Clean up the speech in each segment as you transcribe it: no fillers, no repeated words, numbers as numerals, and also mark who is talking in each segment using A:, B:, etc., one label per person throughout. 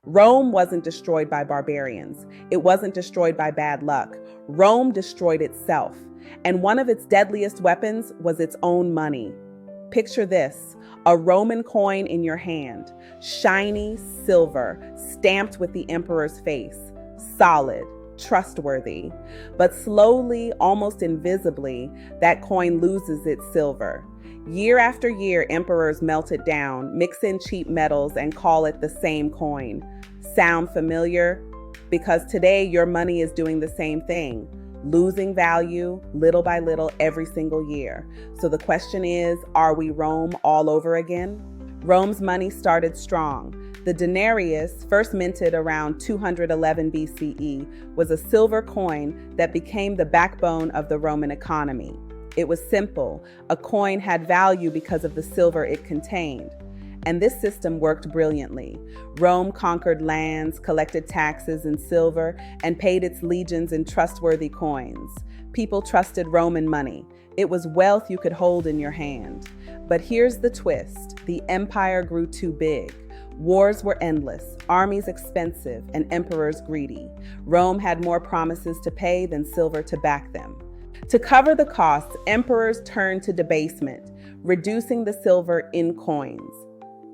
A: Rome wasn't destroyed by barbarians. It wasn't destroyed by bad luck. Rome destroyed itself. And one of its deadliest weapons was its own money. Picture this, a Roman coin in your hand, shiny silver, stamped with the emperor's face, solid, trustworthy. But slowly, almost invisibly, that coin loses its silver. Year after year, emperors melt it down, mix in cheap metals, and call it the same coin. Sound familiar? Because today your money is doing the same thing, losing value little by little every single year. So the question is, are we Rome all over again? Rome's money started strong. The denarius, first minted around 211 BCE, was a silver coin that became the backbone of the Roman economy. It was simple. A coin had value because of the silver it contained. And this system worked brilliantly. Rome conquered lands, collected taxes in silver, and paid its legions in trustworthy coins. People trusted Roman money. It was wealth you could hold in your hand. But here's the twist. The empire grew too big. Wars were endless, armies expensive, and emperors greedy. Rome had more promises to pay than silver to back them. To cover the costs, emperors turned to debasement, reducing the silver in coins.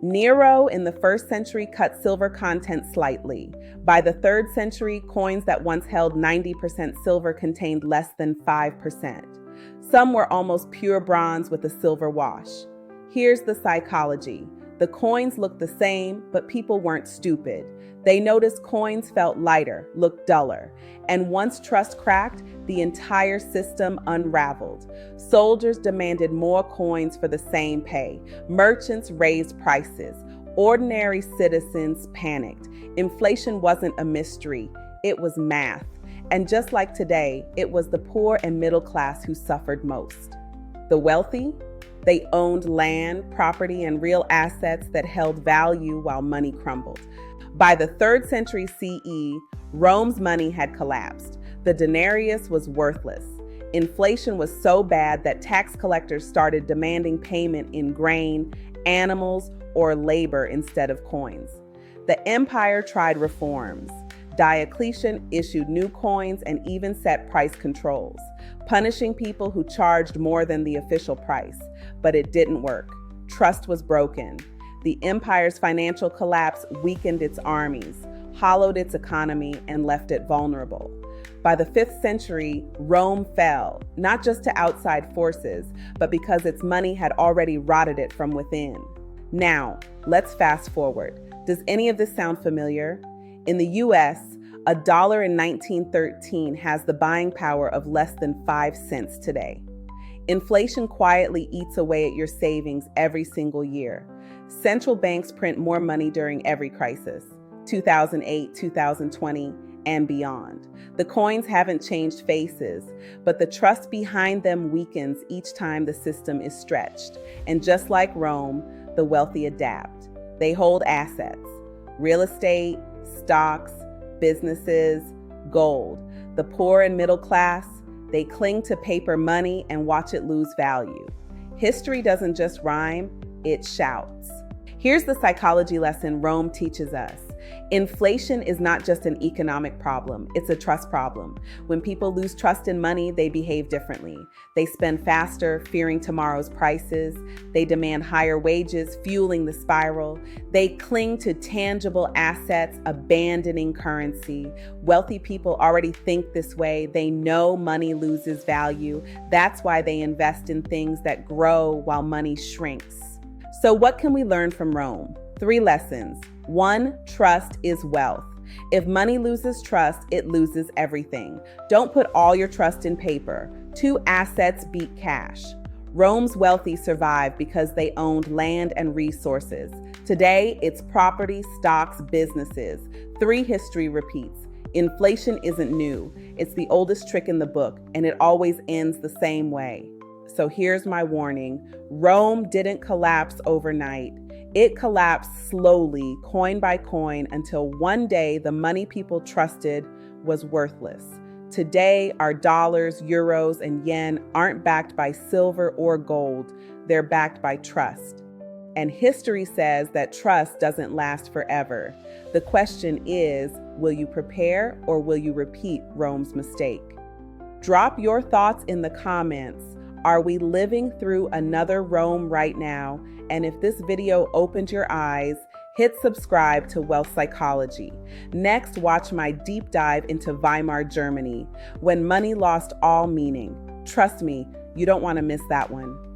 A: Nero in the 1st century cut silver content slightly. By the 3rd century, coins that once held 90% silver contained less than 5%. Some were almost pure bronze with a silver wash. Here's the psychology. The coins looked the same, but people weren't stupid. They noticed coins felt lighter, looked duller. And once trust cracked, the entire system unraveled. Soldiers demanded more coins for the same pay. Merchants raised prices. Ordinary citizens panicked. Inflation wasn't a mystery, it was math. And just like today, it was the poor and middle class who suffered most. The wealthy? They owned land, property, and real assets that held value while money crumbled. By the 3rd century CE, Rome's money had collapsed. The denarius was worthless. Inflation was so bad that tax collectors started demanding payment in grain, animals, or labor instead of coins. The empire tried reforms. Diocletian issued new coins and even set price controls, punishing people who charged more than the official price. But it didn't work. Trust was broken. The empire's financial collapse weakened its armies, hollowed its economy, and left it vulnerable. By the 5th century, Rome fell, not just to outside forces, but because its money had already rotted it from within. Now, let's fast forward. Does any of this sound familiar? In the US, a dollar in 1913 has the buying power of less than 5 cents today. Inflation quietly eats away at your savings every single year. Central banks print more money during every crisis, 2008, 2020, and beyond. The coins haven't changed faces, but the trust behind them weakens each time the system is stretched. And just like Rome, the wealthy adapt. They hold assets, real estate, stocks, businesses, gold. The poor and middle class, they cling to paper money and watch it lose value. History doesn't just rhyme, it shouts. Here's the psychology lesson Rome teaches us. Inflation is not just an economic problem, it's a trust problem. When people lose trust in money, they behave differently. They spend faster, fearing tomorrow's prices. They demand higher wages, fueling the spiral. They cling to tangible assets, abandoning currency. Wealthy people already think this way. They know money loses value. That's why they invest in things that grow while money shrinks. So what can we learn from Rome? 3 lessons. 1, trust is wealth. If money loses trust, it loses everything. Don't put all your trust in paper. 2, assets beat cash. Rome's wealthy survived because they owned land and resources. Today, it's property, stocks, businesses. 3, history repeats. Inflation isn't new. It's the oldest trick in the book, and it always ends the same way. So here's my warning. Rome didn't collapse overnight. It collapsed slowly, coin by coin, until one day the money people trusted was worthless. Today, our dollars, euros, and yen aren't backed by silver or gold. They're backed by trust. And history says that trust doesn't last forever. The question is, will you prepare or will you repeat Rome's mistake? Drop your thoughts in the comments. Are we living through another Rome right now? And if this video opened your eyes, hit subscribe to Wealth Psychology. Next, watch my deep dive into Weimar Germany, when money lost all meaning. Trust me, you don't want to miss that one.